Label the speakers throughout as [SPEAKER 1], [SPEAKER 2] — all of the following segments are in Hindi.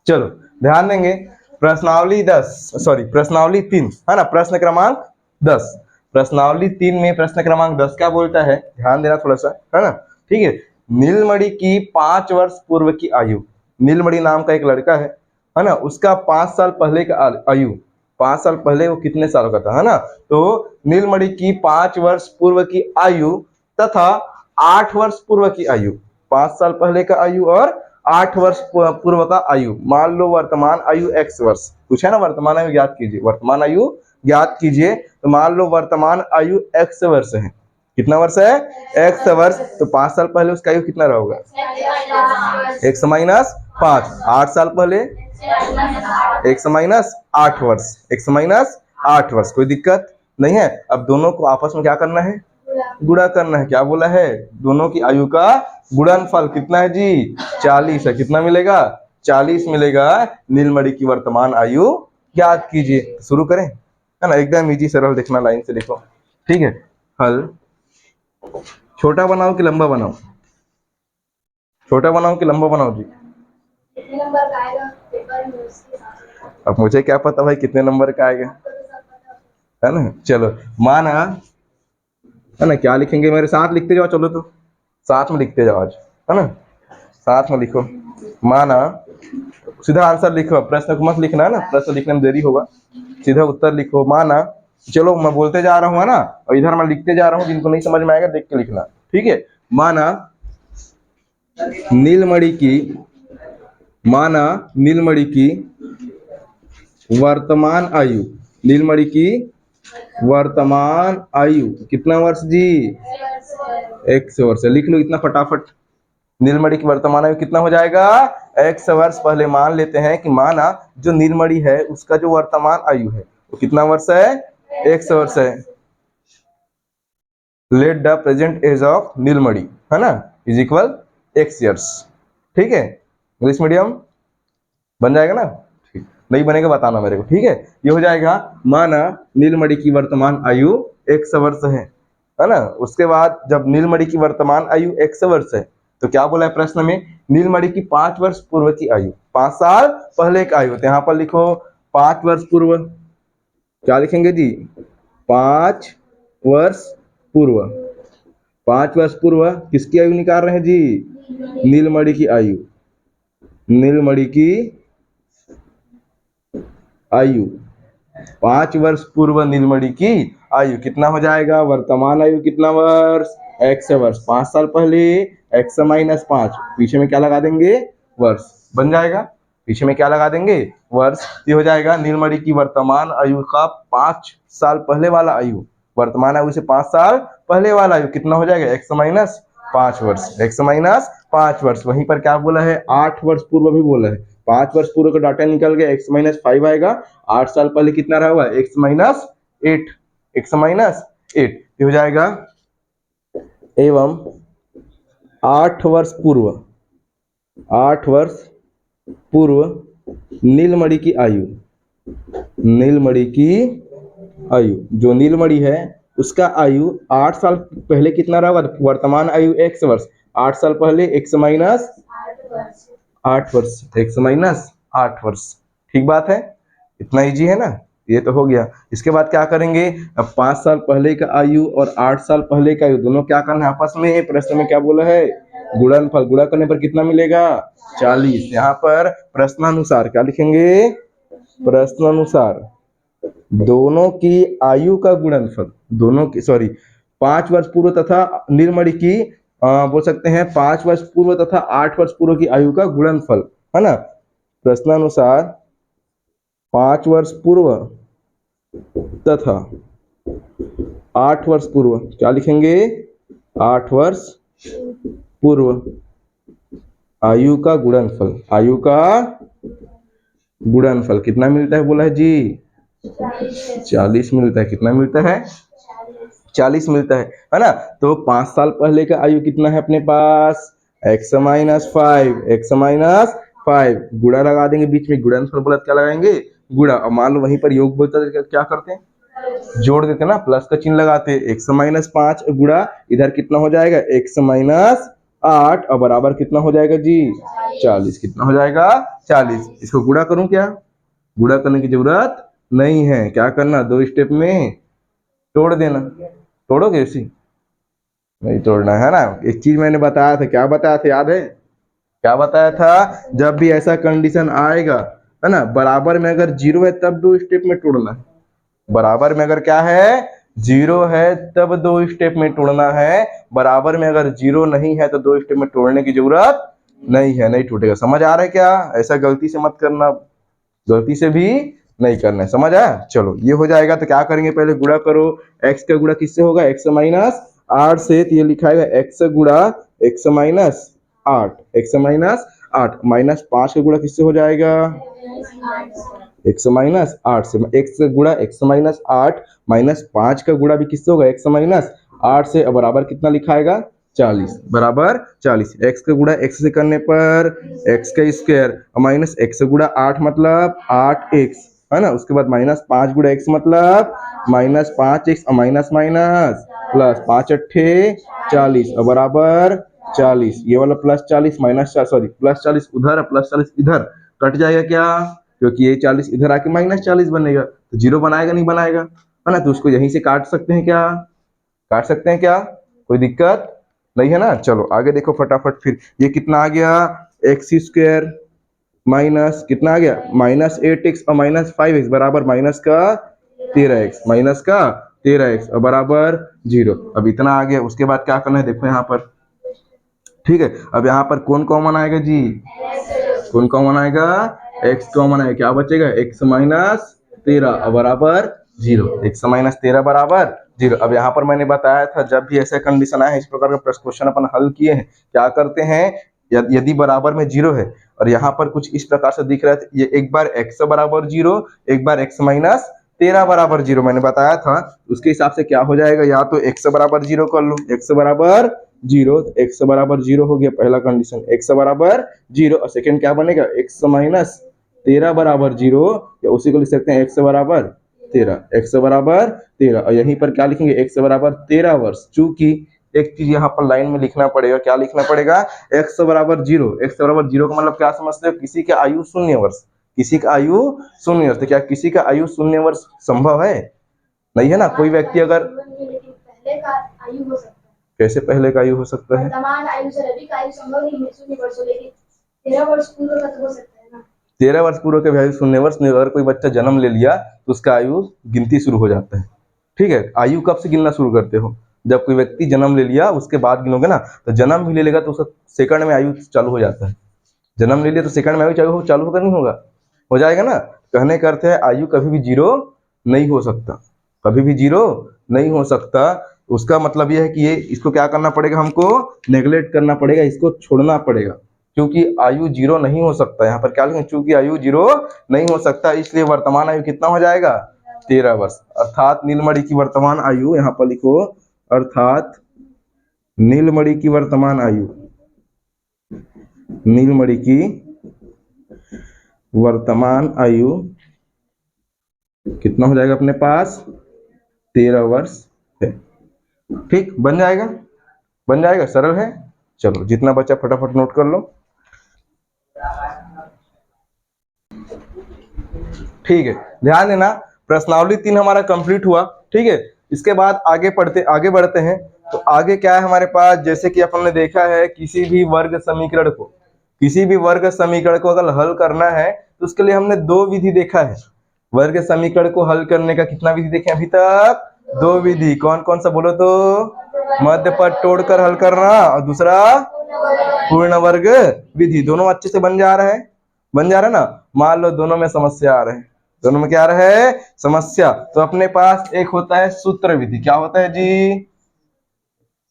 [SPEAKER 1] चलो ध्यान देंगे, प्रश्नावली 3 है ना, प्रश्न क्रमांक 10। प्रश्नावली 3 में प्रश्न क्रमांक 10 क्या बोलता है, ध्यान देना थोड़ा सा, है ना। ठीक है, नीलमणि की 5 वर्ष पूर्व की आयु, नीलमणि नाम का एक लड़का है ना, उसका 5 साल पहले का आयु, 5 साल पहले वो कितने सालों का था, है ना। तो नीलमणि की 5 वर्ष पूर्व की आयु तथा 8 वर्ष पूर्व की आयु, 5 साल पहले का आयु और 8 वर्ष पूर्व का आयु। मान लो वर्तमान आयु x वर्ष, कुछ है ना, वर्तमान आयु ज्ञात कीजिए, वर्तमान आयु ज्ञात कीजिए। तो मान लो वर्तमान आयु x वर्ष है, कितना वर्ष है, x वर्ष। तो 5 साल पहले उसका आयु कितना होगा, x माइनस 5, 8 साल पहले x माइनस 8 वर्ष, x माइनस 8 वर्ष। कोई दिक्कत नहीं है। अब दोनों को आपस में क्या करना है, गुणा करना है। क्या बोला है, दोनों की आयु का गुणनफल कितना है जी, 40 है। कितना मिलेगा, 40 मिलेगा। नीलमणि की वर्तमान आयु ज्ञात कीजिए। शुरू करें, है ना, एकदम इजी सरल, देखना लाइन से लिखो। ठीक है, हल छोटा बनाओ कि लंबा बनाओ, छोटा बनाओ कि लंबा बनाओ जी। अब मुझे क्या पता भाई कितने नंबर का आएगा, है ना। चलो माना, है ना, क्या लिखेंगे, मेरे साथ लिखते जाओ, चलो तो साथ में लिखते जाओ आज, है ना, साथ में लिखो। माना, सीधा आंसर लिखो, प्रश्न को मत लिखना, है ना, प्रश्न लिखने में देरी होगा, सीधा उत्तर लिखो। माना, चलो मैं बोलते जा रहा हूँ, है ना, और इधर मैं लिखते जा रहा हूँ, जिनको नहीं समझ में आएगा देख के लिखना, ठीक है। माना नीलमणि की वर्तमान आयु, नीलमणि की वर्तमान आयु कितना वर्ष जी, x वर्ष। लिख लो इतना फटाफट, नीलमणि की वर्तमान आयु कितना हो जाएगा, x वर्ष। पहले मान लेते हैं कि माना जो नीलमणि है उसका जो वर्तमान आयु है वो कितना वर्ष है, x वर्ष है। Let the present age of Neelmani, है ना, इज इक्वल x ईयर्स। ठीक है, इंग्लिश मीडियम बन जाएगा ना, ठीक, नहीं बनेगा बताना मेरे को, ठीक है। ये हो जाएगा, माना नीलमणि की वर्तमान आयु x वर्ष है ना। उसके बाद जब नीलमणि की वर्तमान आयु x वर्ष है तो क्या बोला है प्रश्न में, नीलमणि की 5 वर्ष पूर्व की आयु, 5 साल पहले की आयु। तो यहाँ पर लिखो 5 वर्ष पूर्व, क्या लिखेंगे जी, 5 वर्ष पूर्व। 5 वर्ष पूर्व किसकी आयु निकाल रहे हैं जी, नीलमणि की आयु, नीलमणि की आयु 5 वर्ष पूर्व नीलमणि की आयु कितना हो जाएगा, वर्तमान आयु कितना वर्ष, x वर्ष। 5 साल पहले x माइनस 5, पीछे में क्या लगा देंगे, वर्ष, बन जाएगा। पीछे में क्या लगा देंगे, वर्ष। ये हो जाएगा नीलमणि की वर्तमान आयु का 5 साल पहले वाला आयु, वर्तमान आयु से 5 साल पहले वाला आयु कितना हो जाएगा, x माइनस 5 वर्ष, x माइनस 5 वर्ष। वहीं पर क्या बोला है, 8 वर्ष पूर्व भी बोला है। 5 वर्ष पूर्व का डाटा निकल गया, x माइनस 5 आएगा। 8 साल पहले कितना रहा हुआ, x माइनस 8, x माइनस 8। ये हो जाएगा एवं 8 वर्ष पूर्व, 8 वर्ष पूर्व नीलमणि की आयु, नीलमणि की आयु, जो नीलमणि है उसका आयु 8 साल पहले कितना रहा, वर्तमान आयु x वर्ष। 8 साल पहले x माइनस 8 वर्ष, x माइनस 8 वर्ष। ठीक बात है, इतना इजी है ना, ये तो हो गया। इसके बाद क्या करेंगे, अब 5 साल पहले का आयु और 8 साल पहले का आयु दोनों क्या करना है आपस में, प्रश्न में क्या बोला है, गुणनफल। गुणा करने पर कितना मिलेगा, 40। यहाँ पर प्रश्नानुसार क्या लिखेंगे, प्रश्नानुसार दोनों की आयु का गुणनफल, दोनों की 5 वर्ष पूर्व तथा नीलमणि की बोल सकते हैं 5 वर्ष पूर्व तथा 8 वर्ष पूर्व की आयु का गुणनफल, है ना। प्रश्नानुसार 5 वर्ष पूर्व तथा 8 वर्ष पूर्व, क्या लिखेंगे, 8 वर्ष पूर्व आयु का गुणनफल, आयु का गुणनफल कितना मिलता है बोला है जी, 40 मिलता है। कितना मिलता है, 40 मिलता है ना। तो 5 साल पहले का आयु कितना है अपने पास, x माइनस 5, x माइनस 5, गुणा लगा देंगे बीच में, गुणनफल बोला क्या लगाएंगे, गुणा। और मान लो वहीं पर योग बोलता है क्या करते हैं, जोड़ देते ना, प्लस का चिन्ह लगाते, x माइनस 5 गुणा इधर कितना हो जाएगा, x माइनस 8 और बराबर कितना हो जाएगा जी 40। कितना हो जाएगा 40। इसको गुणा करूं क्या? गुणा करने की जरूरत नहीं है, क्या करना 2 स्टेप में तोड़ देना। तोड़ोगे इसी? नहीं तोड़ना है ना। एक चीज मैंने बताया था, क्या बताया था याद है? क्या बताया था? जब भी ऐसा कंडीशन आएगा है ना, बराबर में अगर 0 है तब 2 स्टेप में तोड़ना है। बराबर में अगर क्या है 0 है तब 2 स्टेप में तोड़ना है। बराबर में अगर 0 नहीं है तो 2 स्टेप में तोड़ने की जरूरत नहीं है, नहीं टूटेगा। समझ आ रहा है क्या? ऐसा गलती से मत करना, गलती से भी नहीं करना है। समझ आया? चलो ये हो जाएगा तो क्या करेंगे, पहले गुणा करो। x का गुणा किससे होगा? x माइनस 8 से। तो ये लिखा है x गुणा x minus 8, x minus 8 minus 5 का गुणा किससे हो जाएगा? x माइनस 8 से। x गुणा x माइनस 8 माइनस 5 का गुणा भी किससे होगा? x माइनस 8 से। अब बराबर कितना लिखाएगा? 40। बराबर 40। x का गुणा x से करने पर x का स्क्वायर माइनस x गुणा 8 मतलब 8x है ना। उसके बाद माइनस 5 गुणा x मतलब माइनस 5x और माइनस माइनस प्लस 5 अट्ठे 40 और बराबर 40। ये वाला प्लस 40 माइनस 4 सॉरी प्लस 40 उधर प्लस 40 इधर कट जाएगा क्या? क्योंकि ये 40 इधर आके माइनस 40 बनेगा तो 0 बनाएगा नहीं बनाएगा है ना। तो उसको यहीं से काट सकते हैं क्या? काट सकते हैं क्या? कोई दिक्कत नहीं है ना। चलो आगे देखो फटाफट। फिर ये कितना आ गया? एक्स स्क्वायर माइनस कितना आ गया? माइनस 8x और माइनस 5x बराबर माइनस का 13x, माइनस का 13x और बराबर 0। अब इतना आ गया। उसके बाद क्या करना है देखो यहाँ पर, ठीक है। अब यहाँ पर कौन कॉमन आएगा जी? कौन कॉमन आएगा? x कॉमन आएगा। क्या बचेगा? x माइनस 13 बराबर 0। x माइनस 13 बराबर 0। अब यहाँ पर मैंने बताया था जब भी ऐसा कंडीशन आया है इस प्रकार का क्वेश्चन अपन हल किए हैं, क्या करते हैं यदि बराबर में 0 है और यहाँ पर कुछ इस प्रकार से दिख रहा है, ये एक बार x बराबर 0, एक बार x माइनस 13 बराबर 0 मैंने बताया था। उसके हिसाब से क्या हो जाएगा, या तो x बराबर 0 कर लो, x बराबर 0, x बराबर 0 हो गया पहला कंडीशन, x बराबर 0। और सेकंड क्या बनेगा? x माइनस 13 बराबर 0, या उसी को लिख सकते हैं x बराबर 13, x बराबर 13। और यहीं पर क्या लिखेंगे? x बराबर 13 वर्ष। चूंकि एक चीज यहाँ पर लाइन में लिखना पड़ेगा, क्या लिखना पड़ेगा? x बराबर 0। x बराबर 0 का मतलब क्या समझते हो? किसी की आयु 0 वर्ष, किसी का आयु 0 वर्ष। तो क्या किसी का आयु 0 वर्ष संभव है? नहीं है ना। कोई व्यक्ति अगर पहले का आयु हो सकता है। कैसे पहले का आयु हो सकता है? वर्तमान आयु से अभी का आयु संभव नहीं है 0 वर्ष, लेकिन 13 वर्ष पूर्व का तो हो सकता है ना। 13 वर्ष पूर्व के आयु 0 वर्ष नहीं। अगर कोई बच्चा जन्म ले लिया तो उसका आयु गिनती शुरू हो जाता है। ठीक है। आयु कब से गिनना शुरू करते हो? जब कोई व्यक्ति जन्म ले लिया उसके बाद गिनोगे ना। तो जन्म भी ले लेगा तो उसका सेकंड में आयु चालू हो जाता है। जन्म ले लिया तो सेकंड में आयु चालू होगा नहीं होगा? हो जाएगा ना। कहने का अर्थ है आयु कभी भी 0 नहीं हो सकता, कभी भी 0 नहीं हो सकता। उसका मतलब यह है कि ये इसको क्या करना पड़ेगा? हमको नेग्लेक्ट करना पड़ेगा, इसको छोड़ना पड़ेगा, क्योंकि आयु 0 नहीं हो सकता। यहाँ पर क्या लिखेंगे? चूंकि आयु 0 नहीं हो सकता इसलिए वर्तमान आयु कितना हो जाएगा? 13 वर्ष। अर्थात नीलमणि की वर्तमान आयु, यहाँ पर लिखो, अर्थात नीलमणि की वर्तमान आयु, नीलमणि की वर्तमान आयु कितना हो जाएगा अपने पास? 13 वर्ष है। ठीक, बन जाएगा, बन जाएगा, सरल है। चलो जितना बचा फटाफट नोट कर लो। ठीक है, ध्यान देना। प्रश्नावली 3 हमारा कंप्लीट हुआ। ठीक है, इसके बाद आगे बढ़ते हैं। तो आगे क्या है हमारे पास? जैसे कि अपन ने देखा है किसी भी वर्ग समीकरण को अगर हल करना है तो उसके लिए हमने 2 विधि देखा है। वर्ग समीकरण को हल करने का कितना विधि देखे अभी तक? 2 विधि। कौन कौन सा बोलो तो? मध्य पद तोड़कर हल करना और दूसरा पूर्ण वर्ग विधि। दोनों अच्छे से बन जा रहा है, बन जा रहा है ना। मान लो दोनों में समस्या आ रहे हैं, दोनों में क्या आ रहा है? समस्या। तो अपने पास एक होता है सूत्र विधि। क्या होता है जी?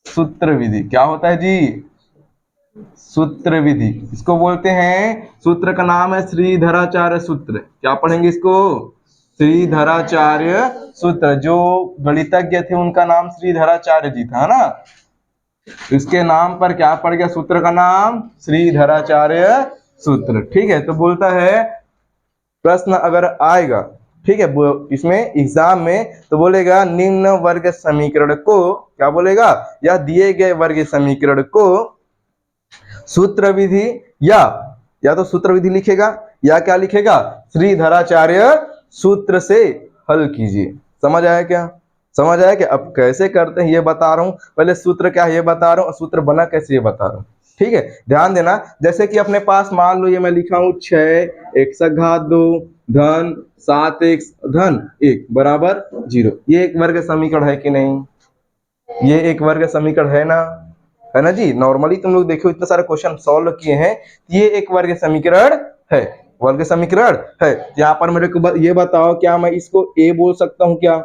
[SPEAKER 1] सूत्र विधि। क्या होता है जी? सूत्र विधि। इसको बोलते हैं, सूत्र का नाम है श्रीधराचार्य सूत्र। क्या पढ़ेंगे इसको? श्रीधराचार्य सूत्र। जो गणितज्ञ थे उनका नाम श्रीधराचार्य जी था ना। इसके नाम पर क्या पड़ गया? सूत्र का नाम श्रीधराचार्य सूत्र। ठीक है। तो बोलता है प्रश्न अगर आएगा, ठीक है, इसमें एग्जाम में, तो बोलेगा निम्न वर्ग समीकरण को, क्या बोलेगा? या दिए गए वर्ग समीकरण को सूत्र विधि या तो सूत्र विधि लिखेगा या क्या लिखेगा, श्रीधराचार्य सूत्र से हल कीजिए। समझ आया क्या, समझ आया क्या। अब कैसे करते हैं ये बता रहा हूं, पहले सूत्र क्या है ये बता रहा हूं, सूत्र बना कैसे ये बता रहा हूं। ठीक है, ध्यान देना। जैसे कि अपने पास मान लो ये मैं लिखा हूं 6x⁻2 धन 7x धन 1 बराबर 0। ये एक वर्ग समीकरण है कि नहीं, ये एक वर्ग समीकरण है ना जी। नॉर्मली तुम लोग देखो इतने सारे क्वेश्चन सॉल्व किए हैं, ये एक वर्ग समीकरण है, वर्ग समीकरण है। यहाँ पर मेरे को ये बताओ, क्या मैं इसको a बोल सकता हूँ क्या,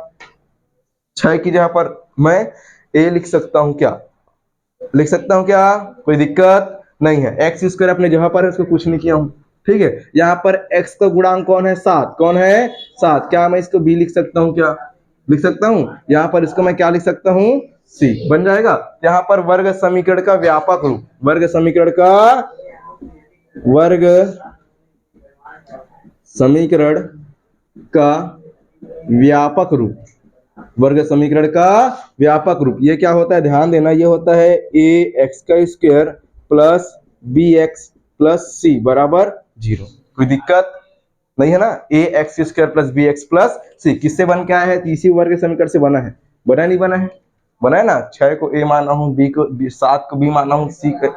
[SPEAKER 1] 6 की जगह पर मैं a लिख सकता हूँ क्या, लिख सकता हूँ क्या, कोई दिक्कत नहीं है। एक्स स्क्वायर अपने जगह पर है, उसको कुछ नहीं किया हूँ। ठीक है, यहाँ पर x का गुणांक कौन है, 7, कौन है 7। क्या मैं इसको b लिख सकता हूँ क्या, लिख सकता हूँ। यहाँ पर इसको मैं क्या लिख सकता हूँ, c बन जाएगा। यहाँ पर वर्ग समीकरण का व्यापक रूप, वर्ग समीकरण का व्यापक रूप, वर्ग समीकरण का व्यापक रूप ये क्या होता है, ध्यान देना। ये होता है ax² plus bx plus c बराबर 0। कोई दिक्कत नहीं है ना। ax² plus bx plus c किससे बन के आया है, इसी वर्ग समीकरण से बना है। बना नहीं बना है, बना है ना। 6 को a माना हूं, 7 को b माना हूं,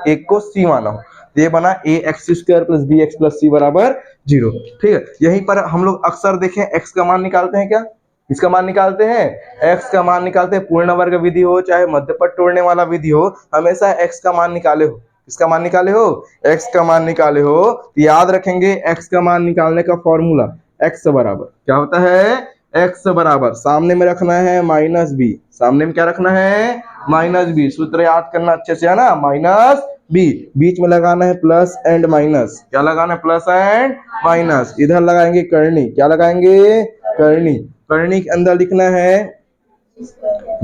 [SPEAKER 1] 1 को c माना हूं, तो ये बना ax² plus bx plus c बराबर 0। ठीक है, यहीं पर हम लोग अक्सर देखें x का मान निकालते हैं क्या, इसका मान निकालते हैं, x का मान निकालते हैं। पूर्ण वर्ग विधि हो चाहे मध्यपट तोड़ने वाला विधि हो, हमेशा x का मान निकाले हो। इसका मान निकाले हो, x का मान निकाले हो, तो याद रखेंगे x का मान निकालने का फॉर्मूला x बराबर क्या होता है, x बराबर सामने में रखना है माइनस बी, सामने में क्या रखना है, माइनस बी। सूत्र याद करना अच्छे से है ना, माइनस बी, बीच में लगाना है प्लस एंड माइनस, क्या लगाना है, प्लस एंड माइनस। इधर लगाएंगे करनी, क्या लगाएंगे, करनी। करनी के अंदर लिखना है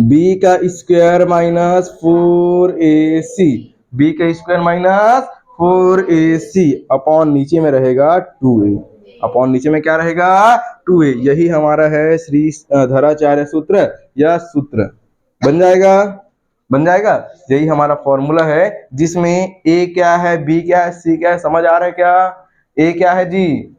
[SPEAKER 1] b का स्क्वायर माइनस 4ac, b का स्क्वायर माइनस 4ac अपॉन नीचे में रहेगा 2a, अपॉन नीचे में क्या रहेगा 2a। यही हमारा है श्रीधराचार्य सूत्र या सूत्र, बन जाएगा, बन जाएगा। यही हमारा फॉर्मूला है जिसमें a क्या है, b क्या है, c क्या है। समझ आ रहा है क्या, a क्या है जी,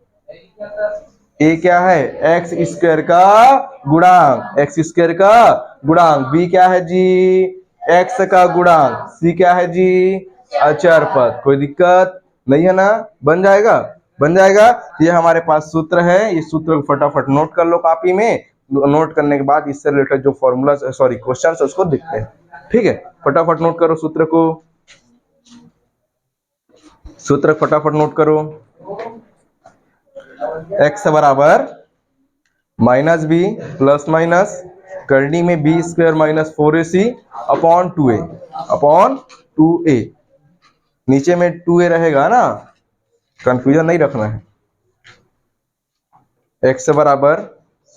[SPEAKER 1] a क्या है, x² का गुणांक, x² का गुणांक। b क्या है जी, x का गुणांक। c क्या है जी, अचर पद। कोई दिक्कत नहीं है ना, बन जाएगा, बन जाएगा। ये हमारे पास सूत्र है, इस सूत्र को फटाफट नोट कर लो कॉपी में। नोट करने के बाद इससे रिलेटेड जो फॉर्मूला सॉरी क्वेश्चन है उसको देखते हैं। ठीक है, फटाफट नोट करो सूत्र को, सूत्र फटाफट नोट करो। x बराबर माइनस बी प्लस माइनस करनी में b² minus 4ac upon 2a, upon 2a। नीचे में 2a रहेगा ना, कंफ्यूजन नहीं रखना है। x बराबर,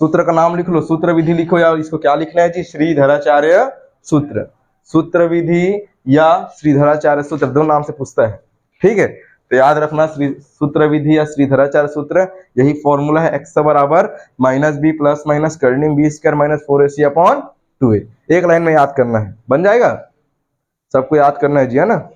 [SPEAKER 1] सूत्र का नाम लिख लो, सूत्र विधि लिखो, या इसको क्या लिखना है जी, श्रीधराचार्य सूत्र, सूत्र विधि या श्रीधराचार्य सूत्र, दो नाम से पूछता है। ठीक है, तो याद रखना सूत्र विधि या श्रीधराचार्य सूत्र, यही फॉर्मूला है। x बराबर माइनस बी प्लस माइनस करनी b² minus 4ac upon 2a। एक लाइन में याद करना है, बन जाएगा। सबको याद करना है जी, है ना।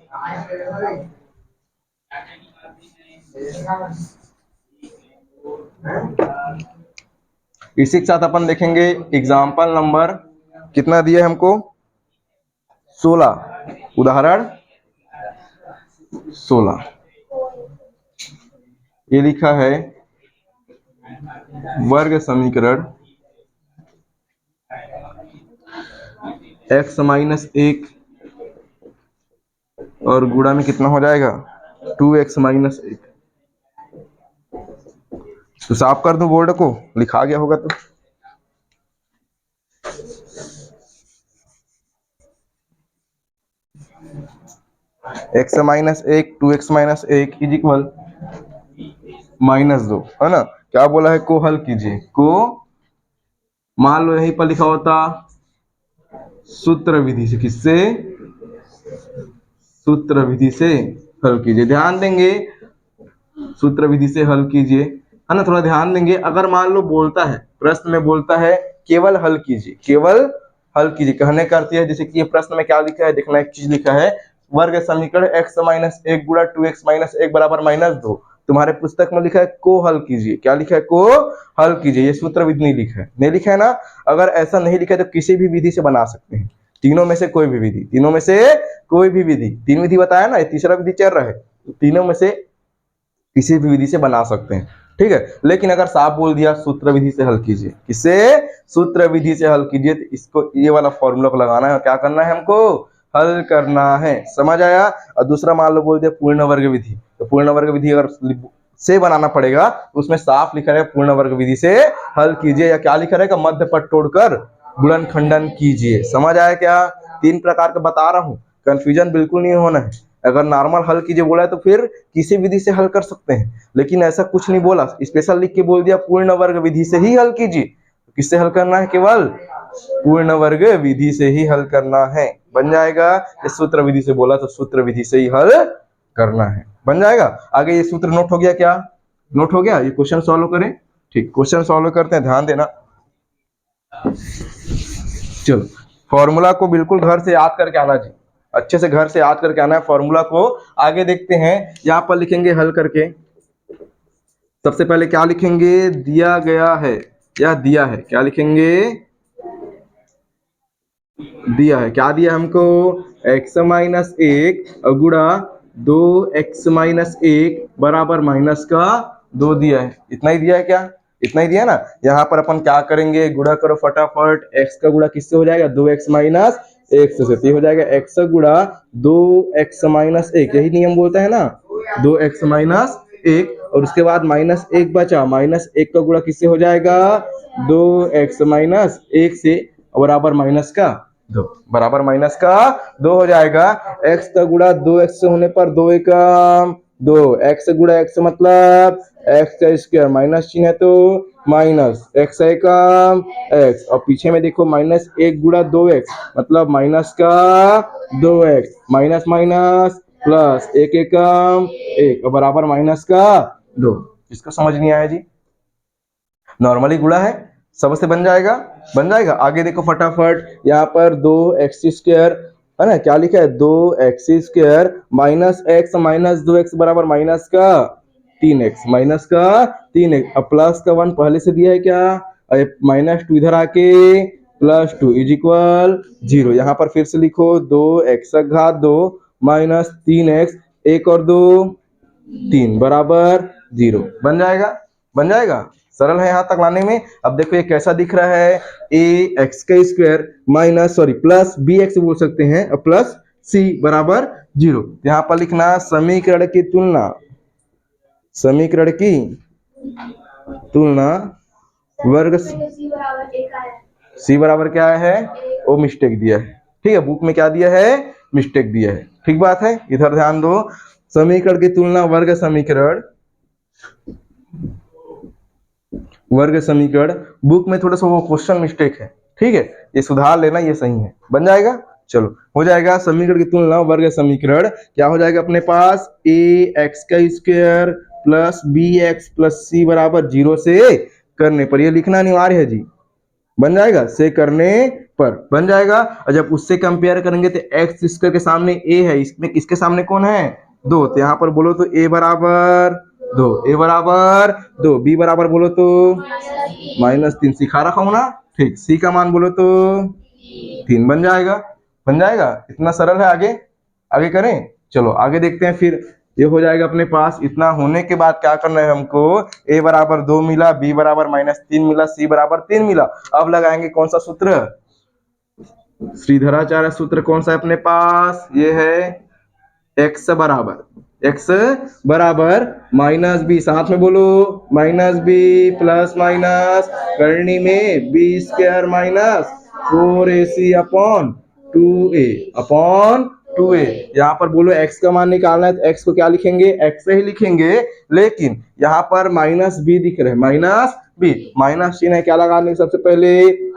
[SPEAKER 1] इसी के साथ अपन देखेंगे एग्जाम्पल नंबर कितना दिया हमको, 16, उदाहरण 16। ये लिखा है वर्ग समीकरण x माइनस 1 और गुणा में कितना हो जाएगा 2x माइनस 1। तो साफ कर दूं बोर्ड को, लिखा गया होगा तो। x minus 1 2x minus 1 is equal -2, है ना। क्या बोला है, को हल कीजिए। को मान लो यहीं पर लिखा होता सूत्र विधि से, किससे, सूत्र विधि से हल कीजिए। ध्यान देंगे, सूत्र विधि से हल कीजिए, है ना। थोड़ा ध्यान देंगे। अगर मान लो बोलता है, प्रश्न में बोलता है केवल हल कीजिए, केवल हल कीजिए, कहने का अर्थ है जैसे कि ये प्रश्न में क्या लिखा है, देखना एक चीज लिखा है, वर्ग समीकरण x माइनस 1 गुणा 2x माइनस 1 बराबर -2। तुम्हारे पुस्तक में लिखा है को हल कीजिए। क्या लिखा है? को हल कीजिए। ये सूत्र विधि नहीं लिखा है, नहीं लिखा है ना। अगर ऐसा नहीं लिखा है तो किसी भी विधि से बना सकते हैं, तीनों में से कोई भी विधि, तीनों में से कोई भी विधि। तीन विधि बताया ना, ये तीसरा विधि चल रहा है, तो तीनों में से किसी भी विधि से बना सकते हैं, ठीक है। लेकिन अगर साफ बोल दिया सूत्र विधि से हल कीजिए, किससे? सूत्र विधि से हल कीजिए, तो इसको ये वाला फॉर्मूला को लगाना है और क्या करना है हमको? हल करना है। समझ आया? और दूसरा मान लो बोल दिया पूर्ण वर्ग विधि, तो पूर्ण वर्ग विधि अगर से बनाना पड़ेगा तो उसमें साफ लिखा है पूर्ण वर्ग विधि से हल कीजिए, या क्या लिखा रहेगा? मध्य पद तोड़कर गुणन खंडन कीजिए। समझ आया क्या? तीन प्रकार का बता रहा हूं, कंफ्यूजन बिल्कुल नहीं होना है। अगर नॉर्मल हल कीजिए बोला है तो फिर किसी विधि से हल कर सकते हैं, लेकिन ऐसा कुछ नहीं बोला, स्पेशल लिख के बोल दिया पूर्ण वर्ग विधि से ही हल कीजिए। तो किससे हल करना है? केवल पूर्ण वर्ग विधि से ही हल करना है। बन जाएगा? इस सूत्र विधि से बोला तो सूत्र विधि से ही हल करना है, बन जाएगा। आगे ये सूत्र नोट हो गया क्या? नोट हो गया? ये क्वेश्चन सॉल्व करें। ठीक, क्वेश्चन सॉल्व करते हैं, ध्यान देना। चलो, फॉर्मूला को बिल्कुल घर से याद करके आना जी, अच्छे से घर से याद करके आना है फॉर्मूला को। आगे देखते हैं, यहाँ पर लिखेंगे हल करके। सबसे पहले क्या लिखेंगे? दिया गया है या दिया है, क्या लिखेंगे? दिया है। क्या दिया हमको? x माइनस 1 गुणा 2x माइनस 1 बराबर -2 दिया है। इतना ही दिया है क्या? इतना ही दिया ना। यहाँ पर अपन क्या करेंगे? गुणा करो फटाफट। x का गुणा किससे हो जाएगा? 2x माइनस 1 से, तो हो जाएगा x गुणा 2x माइनस 1, यही नियम बोलता है ना, 2x माइनस 1। और उसके बाद -1 बचा, -1 का गुणा किससे हो जाएगा? 2x माइनस 1 से, बराबर -2, बराबर -2 हो जाएगा। x का गुणा 2x से होने पर 2 एकम 2, x गुणा x मतलब x का स्क्वायर, माइनस चिन्ह है तो माइनस x एकम x, और पीछे में देखो -1 गुणा 2x मतलब -2x, माइनस माइनस प्लस 1 एकम 1 और बराबर -2। इसको समझ नहीं आया जी? नॉर्मली गुणा है, सबसे बन जाएगा, बन जाएगा। आगे देखो फटाफट, यहाँ पर 2x² है ना, क्या लिखा है? 2x² minus x minus 2x बराबर -3x, -3x। अब प्लस का 1 पहले से दिया है क्या? -2 इधर आके +2 इज इक्वल 0। यहाँ पर फिर से लिखो 2x घात 2 माइनस 3x, 1 और 2 3 बराबर 0। बन जाएगा, बन जाएगा। सरल है यहाँ तक लाने में। अब देखो ये कैसा दिख रहा है? ax² माइनस प्लस bx बोल सकते हैं, प्लस c बराबर 0। यहाँ पर लिखना समीकरण की तुलना, समीकरण की तुलना वर्ग c बराबर क्या है? वो मिस्टेक दिया है, ठीक है, बुक में क्या दिया है? मिस्टेक दिया है, ठीक बात है। इधर ध्यान दो, समीकरण की तुलना वर्ग समीकरण, वर्ग समीकरण। बुक में थोड़ा सा वो क्वेश्चन मिस्टेक है, ठीक है, ये सुधार लेना, ये सही है। बन जाएगा? चलो, हो जाएगा समीकरण की तुलना वर्ग समीकरण। क्या हो जाएगा अपने पास? ax² plus bx plus c बराबर 0 से करने पर, ये लिखना अनिवार्य है जी। बन जाएगा? से करने पर बन जाएगा। और जब उससे कंपेयर करेंगे तो x² के सामने a है, इसमें किसके सामने कौन है? 2, तो यहाँ पर बोलो तो a बराबर 2, a बराबर 2, b बराबर बोलो तो -3, सिखा रखा हूं ना, ठीक। c का मान बोलो तो 3, बन जाएगा, बन जाएगा। इतना सरल है। आगे आगे करें, चलो आगे देखते हैं। फिर ये हो जाएगा अपने पास। इतना होने के बाद क्या करना है हमको? a बराबर 2 मिला, b बराबर -3 मिला, c बराबर 3 मिला। अब लगाएंगे कौन सा सूत्र? श्रीधराचार्य सूत्र कौन सा है अपने पास? ये है x बराबर -b, साथ में बोलो -b प्लस माइनस करनी में b² minus 4ac upon 2a। यहाँ पर बोलो x का मान निकालना है तो x को क्या लिखेंगे? x से ही लिखेंगे, लेकिन यहाँ पर -b दिख रहा है, -b, माइनस चिन्ह है, क्या लगाने? सबसे पहले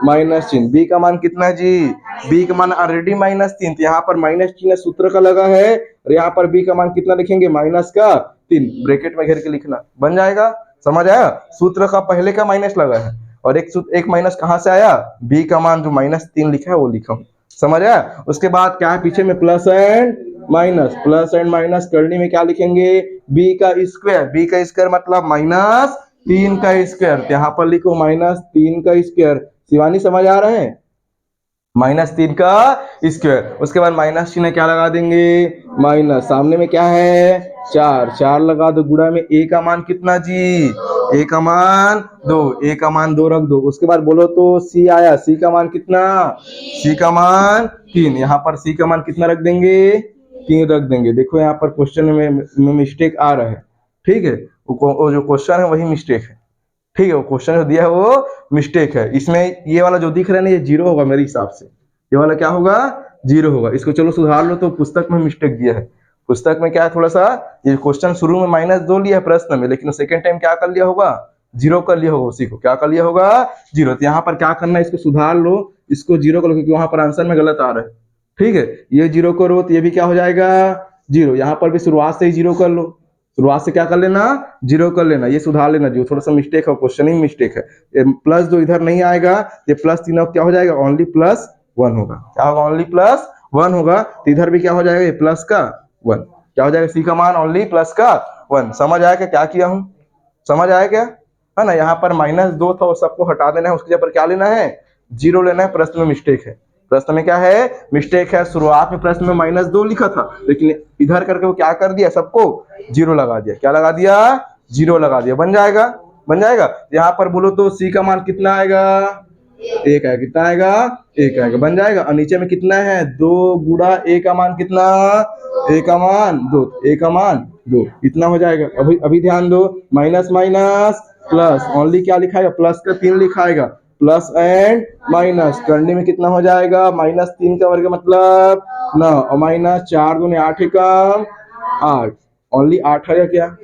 [SPEAKER 1] माइनस चिन्ह। b का मान कितना है जी? b का मान ऑलरेडी -3, तो यहाँ पर माइनस चिन्ह सूत्र का लगा है, और यहाँ पर b का मान कितना लिखेंगे? -3, ब्रैकेट में घेर के लिखना। बन जाएगा? समझ आया? सूत्र का पहले का माइनस लगा है, और एक माइनस कहाँ से आया? b का मान जो -3 लिखा है वो लिखा हूं। समझ आया? उसके बाद क्या है? पीछे में plus and minus plus and minus करने में क्या लिखेंगे, b का स्क्वायर मतलब माइनस 3 का स्क्वायर, तो यहाँ पर लिखो माइनस 3 का स्क्वायर। शिवानी समझ आ रहे हैं, माइनस 3 का स्क्वायर। उसके बाद माइनस चिन्ह क्या लगा देंगे, माइनस, सामने में क्या है 4, 4 लगा दो, गुणा में a का मान कितना जी, a का मान 2, a का मान 2 रख दो। उसके बाद बोलो तो c आया, c का मान कितना, c का मान 3, यहाँ पर c का मान कितना रख देंगे, 3 रख देंगे। देखो यहाँ पर क्वेश्चन में मिस्टेक आ रहा है, ठीक है, वो जो क्वेश्चन है वही मिस्टेक है, ठीक है, वो क्वेश्चन जो दिया है वो मिस्टेक है। इसमें ये वाला जो दिख रहा है ना, ये जीरो होगा मेरे हिसाब से, ये वाला क्या होगा, जीरो होगा। इसको चलो सुधार लो। तो पुस्तक में मिस्टेक दिया है, पुस्तक में क्या है, थोड़ा सा ये क्वेश्चन शुरू में -2 लिया है प्रश्न में, लेकिन सेकंड टाइम क्या कर लिया होगा, जीरो कर लिया होगा, उसी को क्या कर लिया होगा, जीरो। तो यहाँ पर क्या करना है, इसको सुधार लो, इसको जीरो कर लो, क्योंकि वहां पर आंसर में गलत आ रहा है, ठीक है। ये जीरो करो तो ये भी क्या हो जाएगा, जीरो। यहाँ पर भी शुरुआत से ही जीरो कर लो, शुरुआत से क्या कर लेना, जीरो कर लेना। ये सुधार लेना, जो थोड़ा सा मिस्टेक है, क्वेश्चनिंग मिस्टेक है। प्लस जो इधर नहीं आएगा, ये प्लस तीनों क्या हो जाएगा, ओनली +1 होगा। क्या होगा, ओनली +1 होगा। तो इधर भी क्या हो जाएगा, ये प्लस का 1, क्या हो जाएगा, सी का मान ओनली प्लस का 1। समझ आया क्या किया हूँ, समझ आया क्या, है ना। यहाँ पर -2 था, वो सबको हटा देना है, उसके जगह पर क्या लेना है, जीरो लेना है। प्रश्न में मिस्टेक है, प्रश्न में क्या है, मिस्टेक है। शुरुआत में प्रश्न में -2 लिखा था, लेकिन इधर करके वो क्या कर दिया, सबको जीरो लगा दिया। क्या लगा दिया, जीरो लगा दिया। बन जाएगा, बन जाएगा। यहाँ पर बोलो तो सी का मान कितना आएगा, 1 आएगा। कितना आएगा, 1 आएगा, बन जाएगा। और नीचे में कितना है, 2 गुणा a का मान कितना, a का मान 2, a का मान 2, इतना हो जाएगा। अभी ध्यान दो, माइनस माइनस प्लस, ओनली क्या लिखाएगा, प्लस का 3 लिखाएगा, प्लस एंड माइनस करने में कितना हो जाएगा, -3 का वर्ग मतलब 9, और -4 दूनी 8 एकम 8, ओनली 8 आएगा। क्या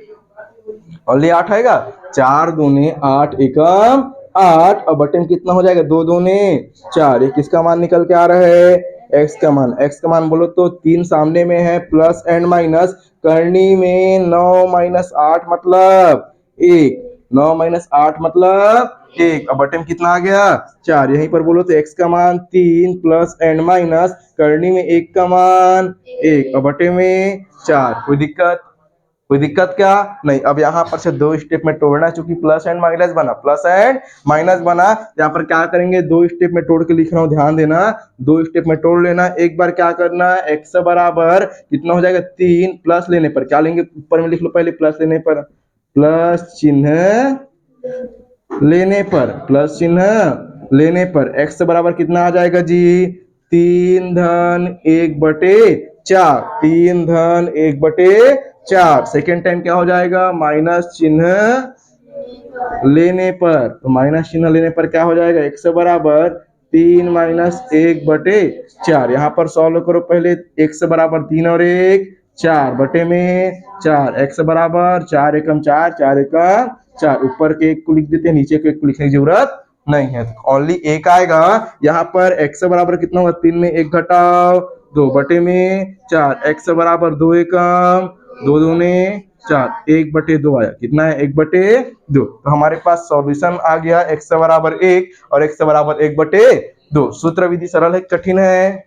[SPEAKER 1] ओनली 8 आएगा, 4 दूनी 8 एकम 8, और बटे में कितना हो जाएगा, 2 दूनी 4। ये किसका मान निकल के आ रहा है, x का मान। x का मान बोलो तो 3 सामने में है, प्लस एंड माइनस करनी में 9 - 8 मतलब 1, 9 - 8 मतलब 1, अब बटे में कितना आ गया, 4। यहीं पर बोलो तो x का मान 3 प्लस एंड माइनस करनी में 1 का मान 1, और बटे में 4। कोई दिक्कत, कोई दिक्कत क्या नहीं। अब यहाँ पर से 2 स्टेप में तोड़ना, चूंकि प्लस एंड माइनस बना, प्लस एंड माइनस बना, यहाँ पर क्या करेंगे, 2 स्टेप में तोड़ के लिख रहा हूँ, ध्यान देना। 2 स्टेप में तोड़ लेना। एक बार क्या करना, x बराबर कितना हो जाएगा, 3, प्लस लेने पर क्या लेंगे, ऊपर में लिख लो पहले, प्लस लेने पर, प्लस चिन्ह लेने पर, प्लस चिन्ह लेने पर x बराबर कितना आ जाएगा जी, 3 धन 1/4, 3 धन 1/4। सेकेंड टाइम क्या हो जाएगा, माइनस चिन्ह लेने पर, तो माइनस चिन्ह लेने पर क्या हो जाएगा, x बराबर 3 - 1/4। यहाँ पर सॉल्व करो पहले, x बराबर 3 और 1 4, बटे में 4, x बराबर 4 एकम 4, 4 एकम 4। ऊपर के 1 को लिख देते हैं, नीचे के 1 को लिखने की जरूरत नहीं है, तो ओनली 1 आएगा। यहाँ पर x बराबर कितना होगा, 3 में 1 घटाओ 2, बटे में 4, x बराबर 2 एकम 2 दूने 4, 1/2 आया। कितना है, 1/2। तो हमारे पास सॉल्यूशन आ गया, x बराबर 1 और x बराबर 1/2। सूत्र विधि सरल है, कठिन है,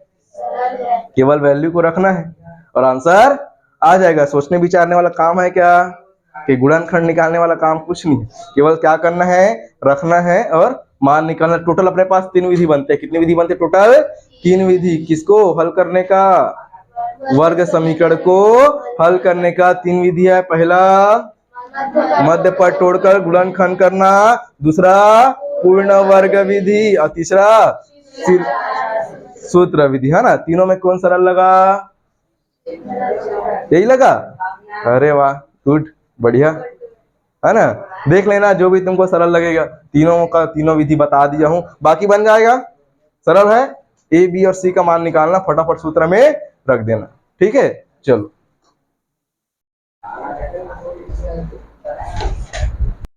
[SPEAKER 1] केवल वैल्यू को रखना है और आंसर आ जाएगा। सोचने विचारने वाला काम है क्या, कि गुणनखंड निकालने वाला काम कुछ नहीं, केवल क्या करना है, रखना है और मान निकालना। टोटल अपने पास 3 विधि बनते हैं। कितनी विधि बनते हैं टोटल, 3 विधि। किसको हल करने का, वर्ग समीकरण को हल करने का 3 विधि है। पहला मध्य पद तोड़कर गुणनखंड करना, दूसरा पूर्ण वर्ग विधि, और तीसरा सूत्र विधि, है ना। तीनों में कौन सरल लगा, यही लगा। अरे वाह, गुड, बढ़िया, है ना। देख लेना जो भी तुमको सरल लगेगा, तीनों का तीनों विधि बता दिया हूं, बाकी बन जाएगा। सरल है, a b और c का मान निकालना, फटाफट सूत्र में रख देना, ठीक है। चलो।